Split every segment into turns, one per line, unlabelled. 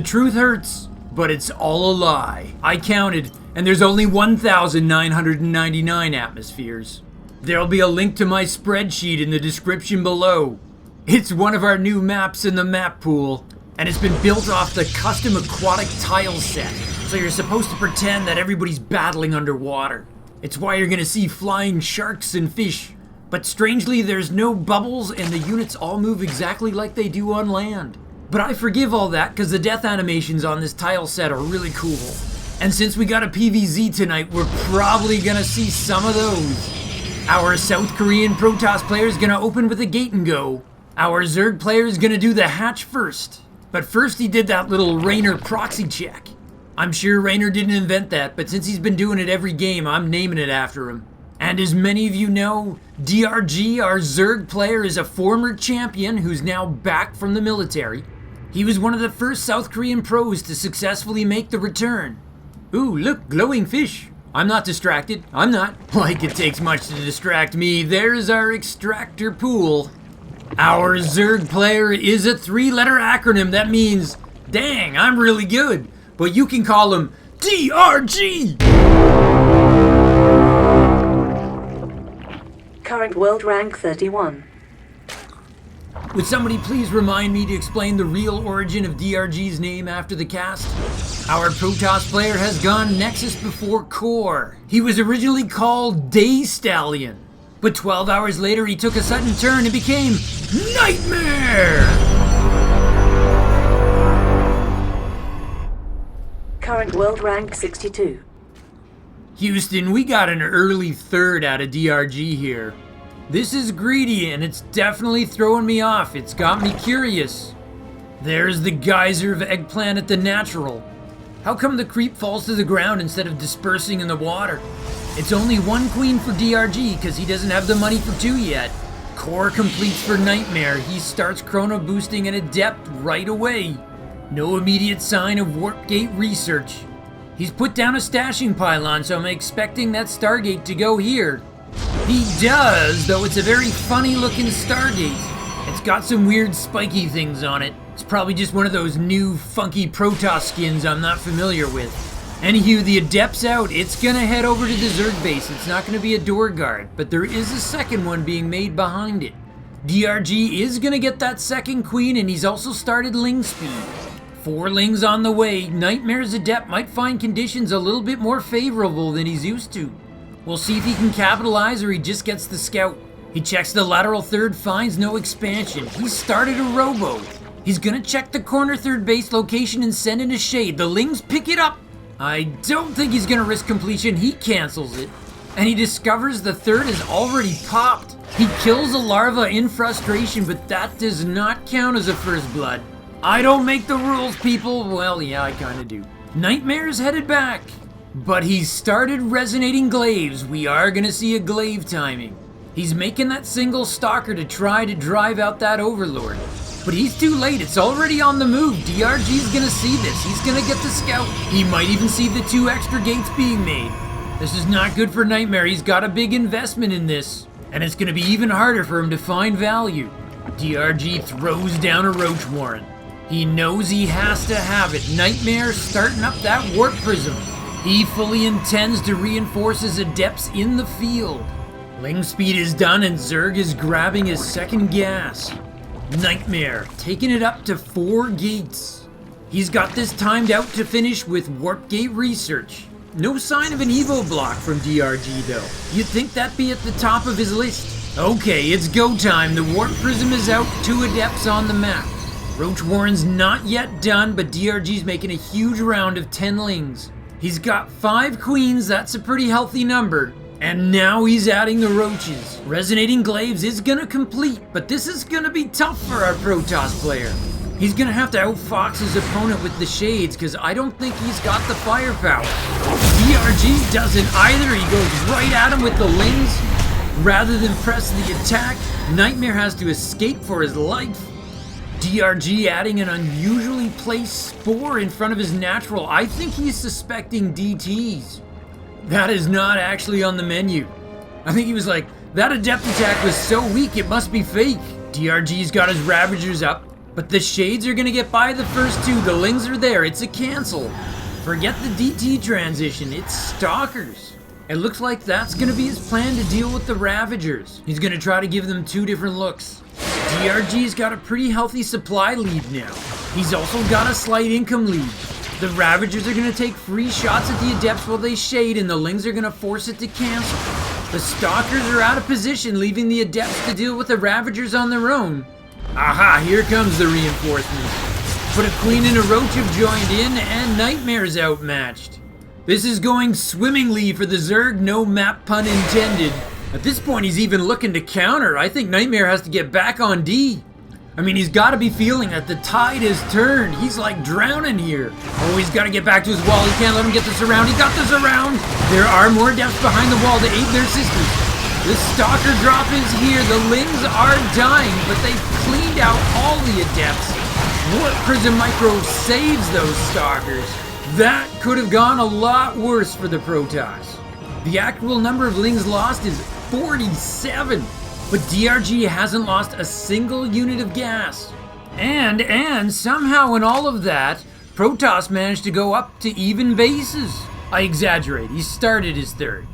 truth hurts, but it's all a lie. I counted, and there's only 1,999 atmospheres. There'll be a link to my spreadsheet in the description below. It's one of our new maps in the map pool, and it's been built off the custom aquatic tile set, so you're supposed to pretend that everybody's battling underwater. It's why you're gonna see flying sharks and fish. But strangely, there's no bubbles and the units all move exactly like they do on land. But I forgive all that because the death animations on this tile set are really cool. And since we got a PvZ tonight, we're probably gonna see some of those. Our South Korean Protoss player is gonna open with a gate and go. Our Zerg player is gonna do the hatch first. But first he did that little Raynor proxy check. I'm sure Raynor didn't invent that, but since he's been doing it every game, I'm naming it after him. And as many of you know, DRG, our Zerg player, is a former champion who's now back from the military. He was one of the first South Korean pros to successfully make the return. Ooh, look, glowing fish. I'm not distracted. I'm not. Like it takes much to distract me. There's our extractor pool. Our Zerg player is a 3-letter acronym that means, dang, I'm really good. But you can call him DRG!
Current world rank 31.
Would somebody please remind me to explain the real origin of DRG's name after the cast? Our Protoss player has gone Nexus before Core. He was originally called Day Stallion, but 12 hours later he took a sudden turn and became NightMare!
Current world rank 62.
Houston, we got an early third out of DRG here. This is greedy and it's definitely throwing me off. It's got me curious. There's the geyser of eggplant at the natural. How come the creep falls to the ground instead of dispersing in the water? It's only one queen for DRG because he doesn't have the money for 2 yet. Core completes for NightMare. He starts chrono boosting an adept right away. No immediate sign of warp gate research. He's put down a stashing pylon, so I'm expecting that Stargate to go here. He does, though it's a very funny looking Stargate. It's got some weird spiky things on it. It's probably just one of those new funky Protoss skins I'm not familiar with. Anywho, the Adept's out. It's gonna head over to the Zerg base. It's not gonna be a door guard, but there is a second one being made behind it. DRG is gonna get that second queen, and he's also started Ling speed. 4 Lings on the way. NightMare's Adept might find conditions a little bit more favorable than he's used to. We'll see if he can capitalize or he just gets the scout. He checks the lateral third, finds no expansion. He started a robo. He's gonna check the corner third base location and send in a shade. The Lings pick it up. I don't think he's gonna risk completion. He cancels it. And he discovers the third is already popped. He kills a larva in frustration, but that does not count as a first blood. I don't make the rules, people. Well, yeah, I kinda do. NightMare's headed back, but he's started resonating glaives. We are gonna see a glaive timing. He's making that single stalker to try to drive out that overlord. But he's too late, it's already on the move. DRG's gonna see this, he's gonna get the scout. He might even see the 2 extra gates being made. This is not good for NightMare, he's got a big investment in this. And it's gonna be even harder for him to find value. DRG throws down a Roach Warren. He knows he has to have it. NightMare starting up that warp prism. He fully intends to reinforce his adepts in the field. Ling speed is done and Zerg is grabbing his second gas. NightMare taking it up to 4 gates. He's got this timed out to finish with warp gate research. No sign of an Evo block from DRG though. You'd think that'd be at the top of his list. Okay, it's go time. The warp prism is out, 2 adepts on the map. Roach Warren's not yet done, but DRG's making a huge round of 10 Lings. He's got 5 queens, that's a pretty healthy number. And now he's adding the roaches. Resonating Glaives is gonna complete, but this is gonna be tough for our Protoss player. He's gonna have to outfox his opponent with the shades, because I don't think he's got the firepower. DRG doesn't either, he goes right at him with the Lings. Rather than press the attack, NightMare has to escape for his life. DRG adding an unusually placed spore in front of his natural. I think he's suspecting DTs. That is not actually on the menu. I think he was like, that adept attack was so weak it must be fake. DRG's got his Ravagers up. But the Shades are gonna get by the first two. The Lings are there. It's a cancel. Forget the DT transition. It's Stalkers. It looks like that's gonna be his plan to deal with the Ravagers. He's gonna try to give them two different looks. DRG's got a pretty healthy supply lead now. He's also got a slight income lead. The Ravagers are gonna take free shots at the Adepts while they shade, and the Lings are gonna force it to cancel. The Stalkers are out of position, leaving the Adepts to deal with the Ravagers on their own. Aha, here comes the reinforcements. But a Queen and a Roach have joined in, and NightMare's outmatched. This is going swimmingly for the Zerg, no map pun intended. At this point, he's even looking to counter. I think NightMare has to get back on D. I mean, he's got to be feeling that the tide has turned. He's like drowning here. Oh, he's got to get back to his wall. He can't let him get this around. He got this around. There are more Adepts behind the wall to aid their sisters. The Stalker drop is here. The Lings are dying, but they've cleaned out all the Adepts. Warp Prism Micro saves those Stalkers. That could have gone a lot worse for the Protoss. The actual number of Lings lost is 47, but DRG hasn't lost a single unit of gas. And somehow in all of that, Protoss managed to go up to even bases. I exaggerate, he started his third.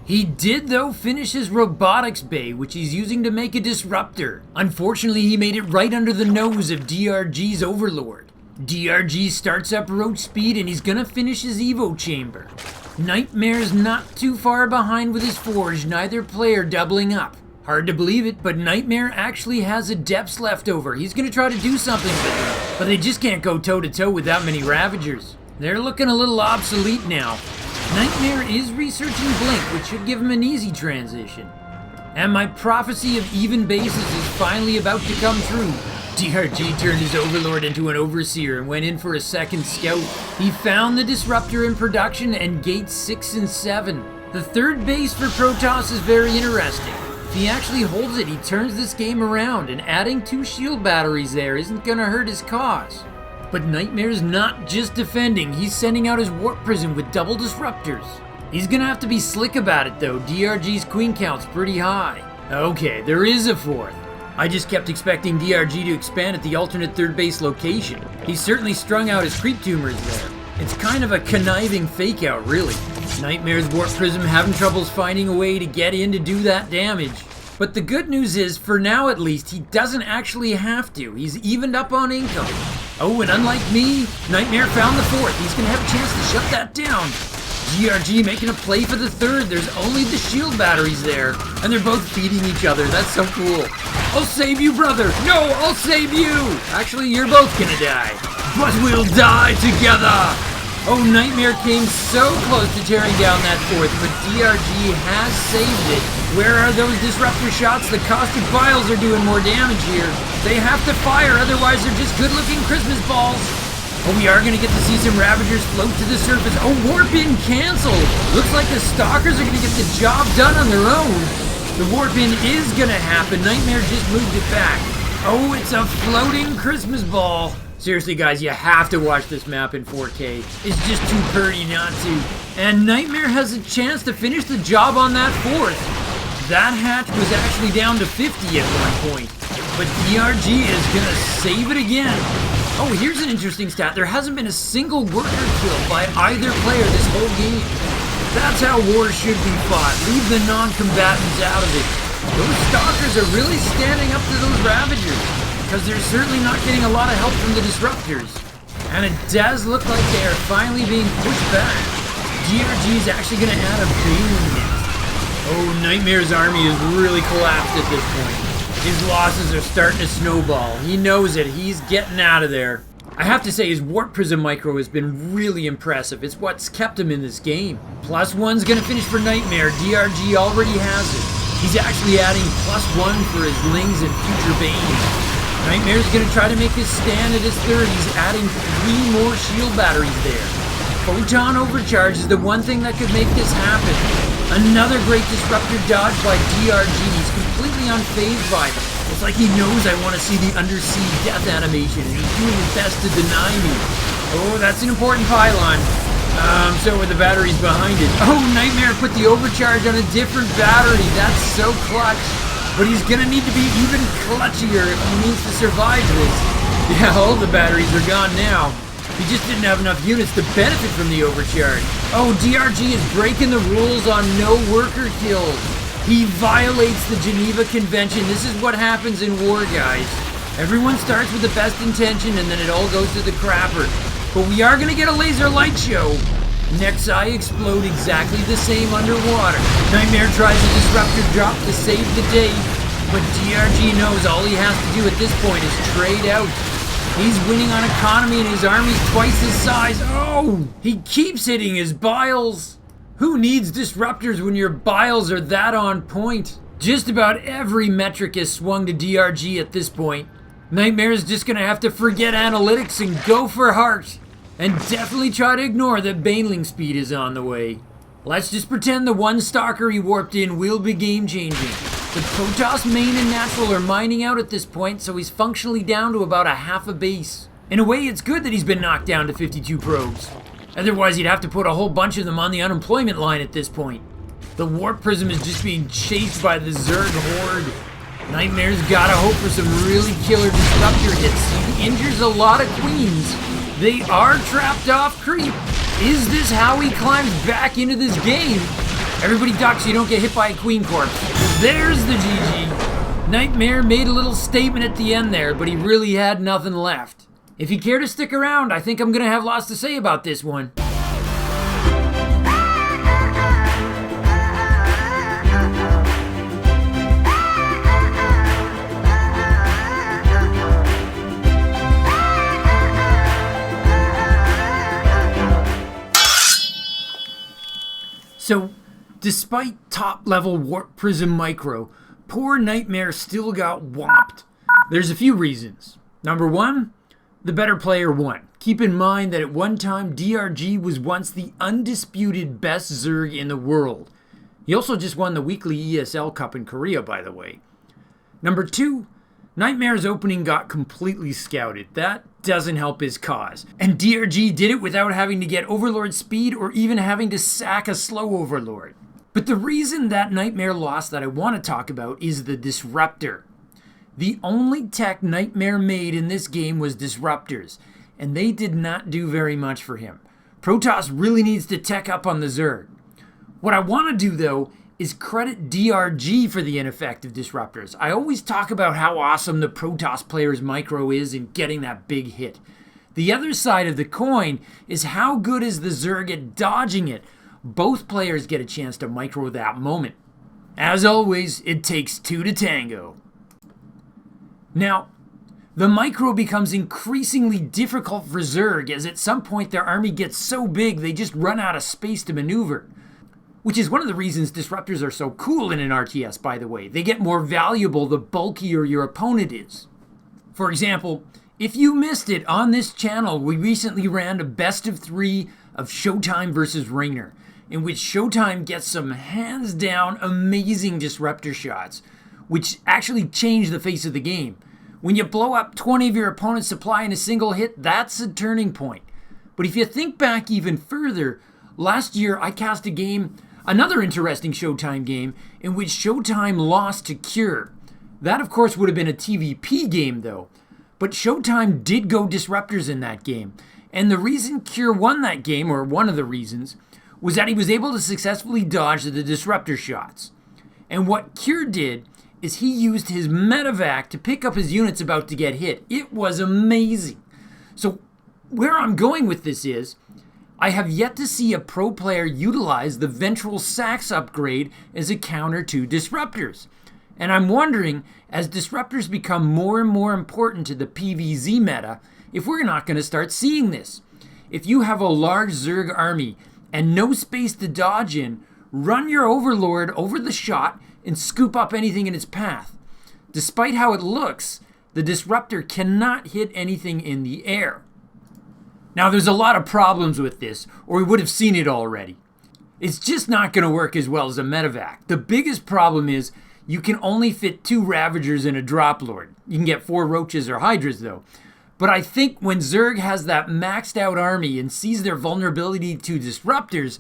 He did, though, finish his robotics bay, which he's using to make a disruptor. Unfortunately, he made it right under the nose of DRG's Overlord. DRG starts up Roach speed, and he's gonna finish his Evo chamber. NightMare's not too far behind with his Forge, neither player doubling up. Hard to believe it, but NightMare actually has Adepts left over. He's gonna try to do something with them, but they just can't go toe-to-toe with that many Ravagers. They're looking a little obsolete now. NightMare is researching Blink, which should give him an easy transition. And my prophecy of even bases is finally about to come true. DRG turned his Overlord into an Overseer and went in for a second scout. He found the Disruptor in production and gates 6 and 7. The third base for Protoss is very interesting. If he actually holds it, he turns this game around, and adding 2 shield batteries there isn't gonna hurt his cause. But NightMare's not just defending, he's sending out his Warp Prism with double Disruptors. He's gonna have to be slick about it though. DRG's Queen count's pretty high. Okay, there is a fourth. I just kept expecting DRG to expand at the alternate third base location. He's certainly strung out his creep tumors there. It's kind of a conniving fake out, really. NightMare's Warp Prism having troubles finding a way to get in to do that damage. But the good news is, for now at least, he doesn't actually have to. He's evened up on income. Oh, and unlike me, NightMare found the fourth. He's gonna have a chance to shut that down. DRG making a play for the third. There's only the shield batteries there, and they're both feeding each other. That's so cool. I'll save you, brother. No, I'll save you. Actually, you're both gonna die. But we'll die together. Oh, NightMare came so close to tearing down that fourth, but DRG has saved it. Where are those disruptor shots? The caustic vials are doing more damage here. They have to fire, otherwise they're just good-looking Christmas balls. Oh, we are going to get to see some Ravagers float to the surface. Oh, warp-in canceled. Looks like the Stalkers are going to get the job done on their own. The warp-in is going to happen. NightMare just moved it back. Oh, it's a floating Christmas ball. Seriously, guys, you have to watch this map in 4K. It's just too pretty not to. And NightMare has a chance to finish the job on that fourth. That hatch was actually down to 50 at one point. But DRG is going to save it again. Oh, here's an interesting stat. There hasn't been a single worker killed by either player this whole game. That's how wars should be fought. Leave the non-combatants out of it. Those Stalkers are really standing up to those Ravagers, because they're certainly not getting a lot of help from the Disruptors. And it does look like they are finally being pushed back. DRG is actually going to add a Baneling next. Oh, NightMare's army has really collapsed at this point. His losses are starting to snowball. He knows it. He's getting out of there. I have to say, his Warp Prism Micro has been really impressive. It's what's kept him in this game. +1's gonna finish for NightMare. DRG already has it. He's actually adding +1 for his Lings and future Banes. NightMare's gonna try to make his stand at his third. He's adding 3 more shield batteries there. Photon Overcharge is the one thing that could make this happen. Another great Disruptor dodge by DRG. He's completely unfazed by them. It's like he knows I want to see the undersea death animation, and he's doing his best to deny me. Oh, that's an important pylon. So are the batteries behind it. Oh, NightMare put the overcharge on a different battery. That's so clutch. But he's gonna need to be even clutchier if he needs to survive this. Yeah, all the batteries are gone now. He just didn't have enough units to benefit from the overcharge. Oh, DRG is breaking the rules on no worker kills. He violates the Geneva Convention. This is what happens in war, guys. Everyone starts with the best intention and then it all goes to the crapper. But we are gonna get a laser light show. Nexi explode exactly the same underwater. NightMare tries a disruptor drop to save the day, but DRG knows all he has to do at this point is trade out. He's winning on economy and his army's twice his size. Oh! He keeps hitting his biles. Who needs disruptors when your biles are that on point? Just about every metric is swung to DRG at this point. NightMare is just gonna have to forget analytics and go for heart. And definitely try to ignore that Baneling speed is on the way. Let's just pretend the one stalker he warped in will be game changing. The Protoss main and natural are mining out at this point, so he's functionally down to about a half a base. In a way, it's good that he's been knocked down to 52 probes. Otherwise, he'd have to put a whole bunch of them on the unemployment line at this point. The warp prism is just being chased by the Zerg horde. NightMare's gotta hope for some really killer disruptor hits. He injures a lot of queens. They are trapped off creep. Is this how he climbs back into this game? Everybody duck so you don't get hit by a queen corpse. There's the GG. NightMare made a little statement at the end there, but he really had nothing left. If you care to stick around, I think I'm gonna have lots to say about this one. So, despite top-level Warp Prism Micro, poor NightMare still got whopped. There's a few reasons. Number one, the better player won. Keep in mind that at one time, DRG was once the undisputed best Zerg in the world. He also just won the weekly ESL Cup in Korea, by the way. Number two, NightMare's opening got completely scouted. That doesn't help his cause. And DRG did it without having to get Overlord speed or even having to sack a slow Overlord. But the reason that NightMare lost that I want to talk about is the Disruptor. The only tech NightMare made in this game was Disruptors, and they did not do very much for him. Protoss really needs to tech up on the Zerg. What I want to do, though, is credit DRG for the ineffective disruptors. I always talk about how awesome the Protoss player's micro is in getting that big hit. The other side of the coin is how good is the Zerg at dodging it. Both players get a chance to micro that moment. As always, it takes two to tango. Now, the micro becomes increasingly difficult for Zerg as at some point their army gets so big they just run out of space to maneuver. Which is one of the reasons disruptors are so cool in an RTS, by the way. They get more valuable the bulkier your opponent is. For example, if you missed it, on this channel, we recently ran a best of 3 of Showtime versus Raynor, in which Showtime gets some hands-down amazing disruptor shots, which actually change the face of the game. When you blow up 20 of your opponent's supply in a single hit, that's a turning point. But if you think back even further, last year I cast a game, another interesting Showtime game, in which Showtime lost to Cure. That, of course, would have been a TVP game, though. But Showtime did go disruptors in that game. And the reason Cure won that game, or one of the reasons, was that he was able to successfully dodge the disruptor shots. And what Cure did is he used his medevac to pick up his units about to get hit. It was amazing. So where I'm going with this is, I have yet to see a pro player utilize the Ventral Sax upgrade as a counter to disruptors. And I'm wondering, as disruptors become more and more important to the PvZ meta, if we're not going to start seeing this. If you have a large Zerg army and no space to dodge in, run your Overlord over the shot and scoop up anything in its path. Despite how it looks, the disruptor cannot hit anything in the air. Now, there's a lot of problems with this, or we would have seen it already. It's just not going to work as well as a medevac. The biggest problem is you can only fit 2 Ravagers in a Drop Lord. You can get 4 Roaches or Hydras, though. But I think when Zerg has that maxed out army and sees their vulnerability to disruptors,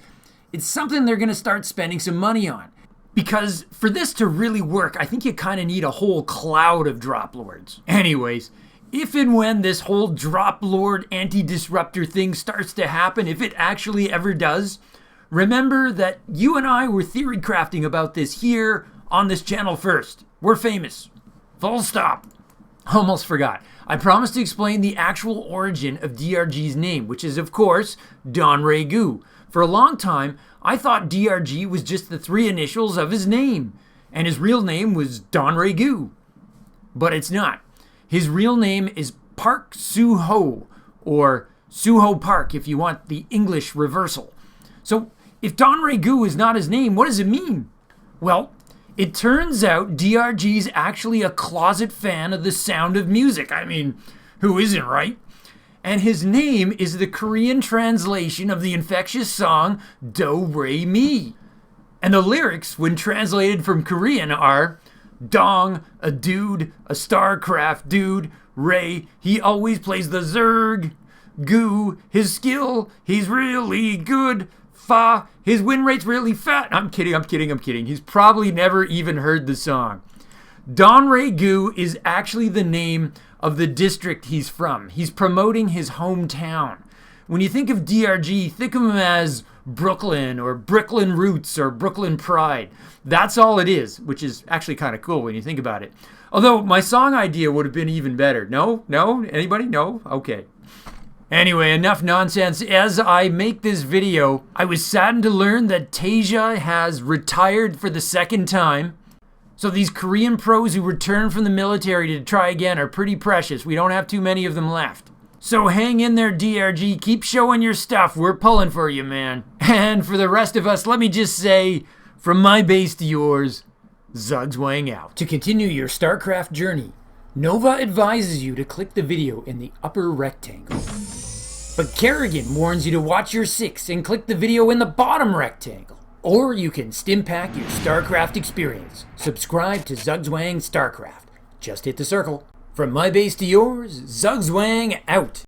it's something they're going to start spending some money on. Because for this to really work, I think you kind of need a whole cloud of Drop Lords. Anyways, if and when this whole drop lord anti-disruptor thing starts to happen, if it actually ever does, remember that you and I were theory crafting about this here on this channel first. We're famous. Full stop. Almost forgot. I promised to explain the actual origin of DRG's name, which is, of course, Don Regu. For a long time, I thought DRG was just the 3 initials of his name, and his real name was Don Regu. But it's not. His real name is Park Suho, or Suho Park if you want the English reversal. So, if Don Regu is not his name, what does it mean? Well, it turns out DRG's actually a closet fan of the sound of music. I mean, who isn't, right? And his name is the Korean translation of the infectious song Do Re Mi. And the lyrics, when translated from Korean, are Dong, a dude, a Starcraft dude. Ray, he always plays the Zerg. Gu, his skill, he's really good. Fa, his win rate's really fat. I'm kidding. He's probably never even heard the song. Don Regu is actually the name of the district he's from. He's promoting his hometown. When you think of DRG, think of him as Brooklyn or Brooklyn Roots or Brooklyn Pride. That's all it is, which is actually kind of cool when you think about it. Although my song idea would have been even better. No? Anybody? No? Okay. Anyway, enough nonsense. As I make this video, I was saddened to learn that Tasia has retired for the 2nd time. So these Korean pros who return from the military to try again are pretty precious. We don't have too many of them left. So hang in there, DRG. Keep showing your stuff. We're pulling for you, man. And for the rest of us, let me just say, from my base to yours, Zugzwang out. To continue your StarCraft journey, Nova advises you to click the video in the upper rectangle. But Kerrigan warns you to watch your 6 and click the video in the bottom rectangle. Or you can stimpack your StarCraft experience. Subscribe to Zugzwang StarCraft. Just hit the circle. From my base to yours, Zugzwang out.